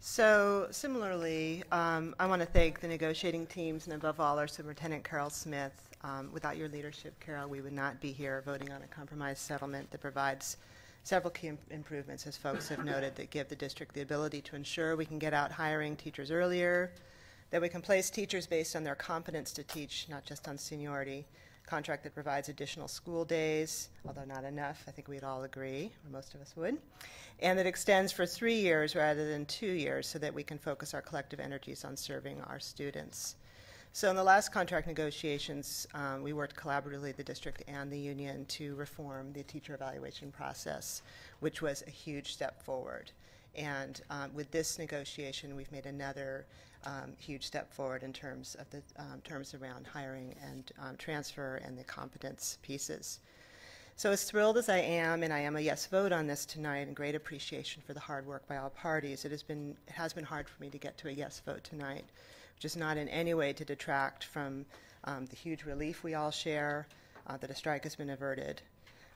So similarly, I want to thank the negotiating teams and above all our Superintendent Carol Smith. Without your leadership, Carol, we would not be here voting on a compromise settlement that provides several key improvements, as folks have noted, that give the district the ability to ensure we can get out hiring teachers earlier, that we can place teachers based on their competence to teach, not just on seniority, contract that provides additional school days, although not enough, I think we'd all agree, or most of us would, and that extends for 3 years rather than 2 years so that we can focus our collective energies on serving our students. So in the last contract negotiations, we worked collaboratively, the district and the union, to reform the teacher evaluation process, which was a huge step forward. And with this negotiation, we've made another huge step forward in terms of the terms around hiring and transfer and the competence pieces. So as thrilled as I am, and I am a yes vote on this tonight, and great appreciation for the hard work by all parties, it has been hard for me to get to a yes vote tonight, which is not in any way to detract from the huge relief we all share that a strike has been averted.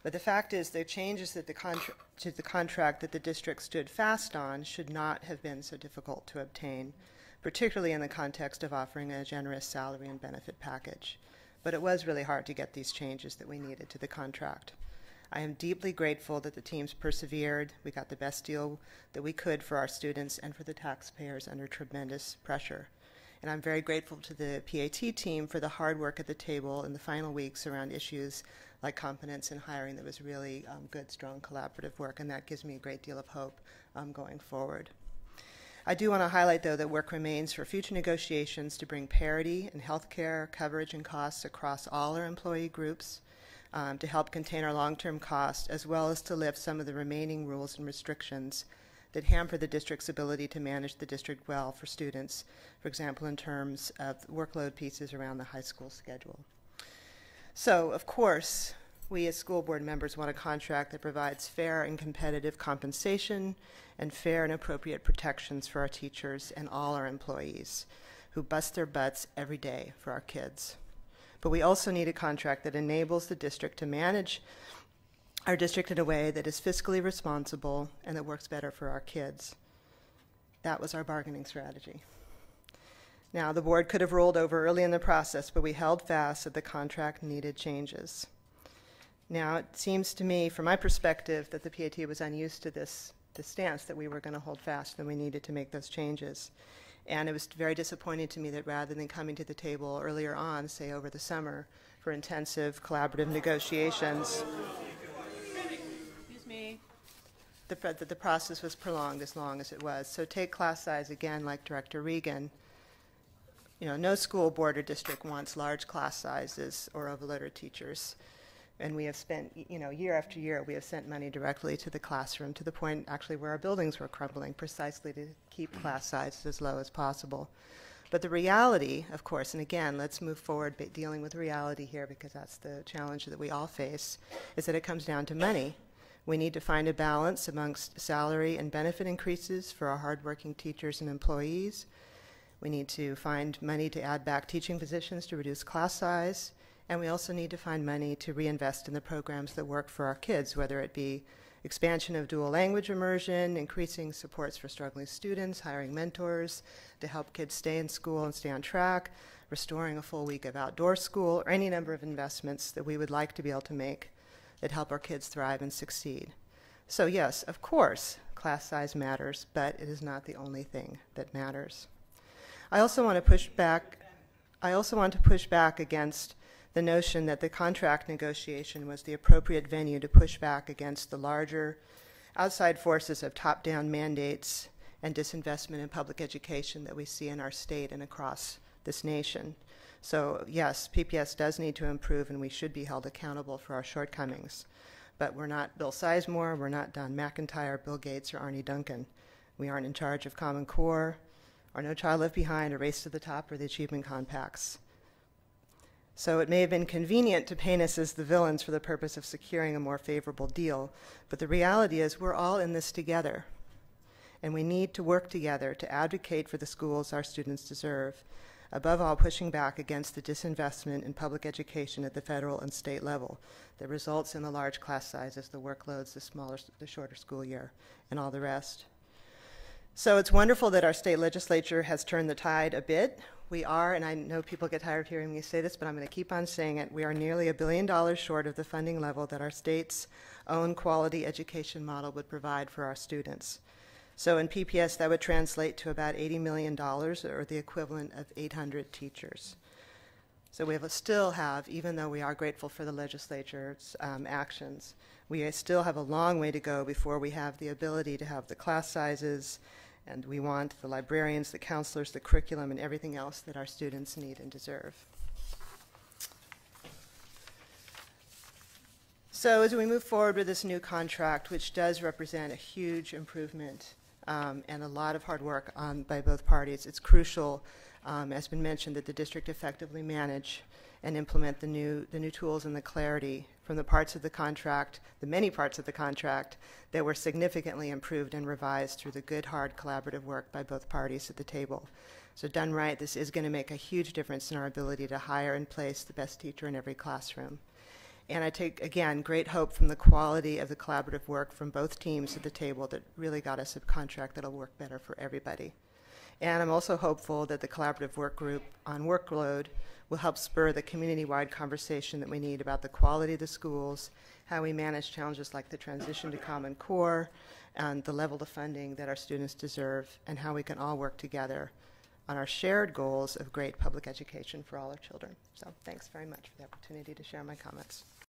But the fact is, the changes that to the contract that the district stood fast on should not have been so difficult to obtain, particularly in the context of offering a generous salary and benefit package. But it was really hard to get these changes that we needed to the contract. I am deeply grateful that the teams persevered. We got the best deal that we could for our students and for the taxpayers under tremendous pressure. And I'm very grateful to the PAT team for the hard work at the table in the final weeks around issues like competence and hiring. That was really good, strong, collaborative work, and that gives me a great deal of hope going forward. I do want to highlight, though, that work remains for future negotiations to bring parity in health care, coverage, and costs across all our employee groups, to help contain our long-term costs, as well as to lift some of the remaining rules and restrictions that hamper the district's ability to manage the district well for students, for example, in terms of workload pieces around the high school schedule. So, of course, we as school board members want a contract that provides fair and competitive compensation and fair and appropriate protections for our teachers and all our employees who bust their butts every day for our kids. But we also need a contract that enables the district to manage our district in a way that is fiscally responsible and that works better for our kids. That was our bargaining strategy. Now, the board could have rolled over early in the process, but we held fast that the contract needed changes. Now, it seems to me, from my perspective, that the PAT was unused to this stance that we were going to hold fast and we needed to make those changes. And it was very disappointing to me that rather than coming to the table earlier on, say over the summer, for intensive collaborative negotiations, the process was prolonged as long as it was. So take class size again, like Director Regan. You know, no school board or district wants large class sizes or overloaded teachers. And we have spent, year after year, we have sent money directly to the classroom, to the point actually where our buildings were crumbling, precisely to keep class sizes as low as possible. But the reality, of course, and again, let's move forward dealing with reality here, because that's the challenge that we all face, is that it comes down to money. We need to find a balance amongst salary and benefit increases for our hardworking teachers and employees. We need to find money to add back teaching positions to reduce class size. And we also need to find money to reinvest in the programs that work for our kids, whether it be expansion of dual language immersion, increasing supports for struggling students, hiring mentors to help kids stay in school and stay on track, restoring a full week of outdoor school, or any number of investments that we would like to be able to make that help our kids thrive and succeed. So yes, of course, class size matters, but it is not the only thing that matters. I also want to push back against the notion that the contract negotiation was the appropriate venue to push back against the larger outside forces of top-down mandates and disinvestment in public education that we see in our state and across this nation. So yes, PPS does need to improve, and we should be held accountable for our shortcomings. But we're not Bill Sizemore, we're not Don McIntyre, Bill Gates, or Arnie Duncan. We aren't in charge of Common Core, or No Child Left Behind, or Race to the Top, or the Achievement Compacts. So it may have been convenient to paint us as the villains for the purpose of securing a more favorable deal, but the reality is we're all in this together, and we need to work together to advocate for the schools our students deserve, above all pushing back against the disinvestment in public education at the federal and state level that results in the large class sizes, the workloads, the shorter school year, and all the rest. So it's wonderful that our state legislature has turned the tide a bit. We are, and I know people get tired of hearing me say this, but I'm going to keep on saying it, we are nearly $1 billion short of the funding level that our state's own quality education model would provide for our students. So in PPS, that would translate to about $80 million, or the equivalent of 800 teachers. So we still have, even though we are grateful for the legislature's actions, we still have a long way to go before we have the ability to have the class sizes, and we want the librarians, the counselors, the curriculum, and everything else that our students need and deserve. So as we move forward with this new contract, which does represent a huge improvement and a lot of hard work by both parties, it's crucial, as has been mentioned, that the district effectively manage and implement the new tools and the clarity from the parts of the contract, the many parts of the contract that were significantly improved and revised through the good, hard, collaborative work by both parties at the table. So done right, this is going to make a huge difference in our ability to hire and place the best teacher in every classroom. And I take, again, great hope from the quality of the collaborative work from both teams at the table that really got us a contract that'll work better for everybody. And I'm also hopeful that the collaborative work group on workload will help spur the community-wide conversation that we need about the quality of the schools, how we manage challenges like the transition to Common Core, and the level of funding that our students deserve, and how we can all work together on our shared goals of great public education for all our children. So thanks very much for the opportunity to share my comments.